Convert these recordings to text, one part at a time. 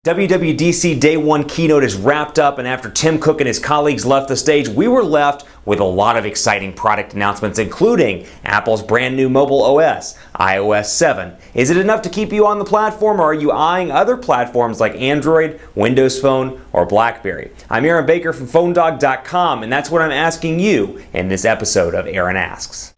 WWDC Day 1 keynote is wrapped up, and after Tim Cook and his colleagues left the stage, we were left with a lot of exciting product announcements, including Apple's brand new mobile OS, iOS 7. Is it enough to keep you on the platform, or are you eyeing other platforms like Android, Windows Phone, or BlackBerry? I'm Aaron Baker from PhoneDog.com, and that's what I'm asking you in this episode of Aaron Asks.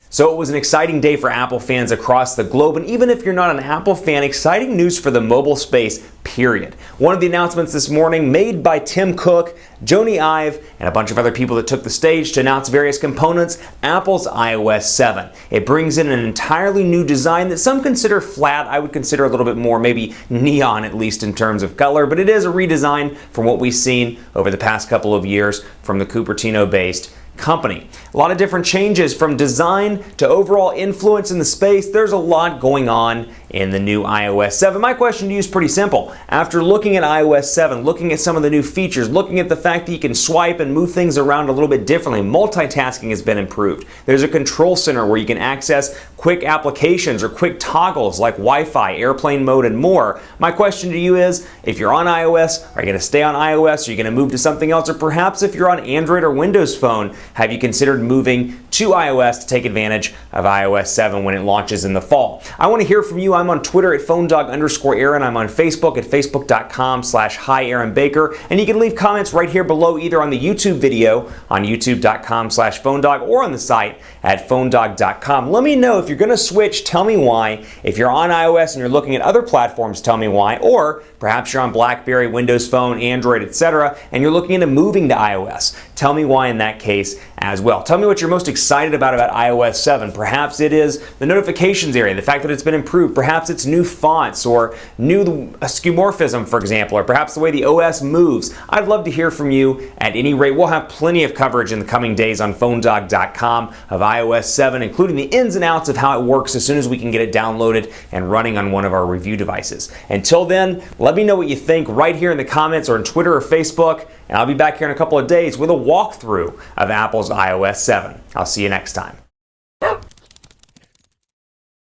So it was an exciting day for Apple fans across the globe, and even if you're not an Apple fan, exciting news for the mobile space, period. One of the announcements this morning made by Tim Cook, Jony Ive, and a bunch of other people that took the stage to announce various components, Apple's iOS 7. It brings in an entirely new design that some consider flat. I would consider a little bit more maybe neon, at least in terms of color, but it is a redesign from what we've seen over the past couple of years from the Cupertino-based company. A lot of different changes from design to overall influence in the space. There's a lot going on in the new iOS 7. My question to you is pretty simple. After looking at iOS 7, looking at some of the new features, looking at the fact that you can swipe and move things around a little bit differently, multitasking has been improved. There's a control center where you can access quick applications or quick toggles like Wi-Fi, airplane mode, and more. My question to you is, if you're on iOS, are you going to stay on iOS? Are you going to move to something else? Or perhaps if you're on Android or Windows Phone, have you considered moving to iOS to take advantage of iOS 7 when it launches in the fall? I want to hear from you. I'm on Twitter at PhoneDog_Aaron. I'm on Facebook at Facebook.com/HiAaronBaker. And you can leave comments right here below, either on the YouTube video on YouTube.com/PhoneDog or on the site at PhoneDog.com. Let me know if you're going to switch. Tell me why. If you're on iOS and you're looking at other platforms, tell me why. Or perhaps you're on BlackBerry, Windows Phone, Android, etc., and you're looking into moving to iOS. Tell me why in that case as well. Tell me what you're most excited about iOS 7. Perhaps it is the notifications area, the fact that it's been improved. Perhaps it's new fonts or new skeuomorphism, for example, or perhaps the way the OS moves. I'd love to hear from you. At any rate, we'll have plenty of coverage in the coming days on PhoneDog.com of iOS 7, including the ins and outs of how it works as soon as we can get it downloaded and running on one of our review devices. Until then, let me know what you think right here in the comments or on Twitter or Facebook, and I'll be back here in a couple of days with a walkthrough of Apple's iOS 7. I'll see you next time.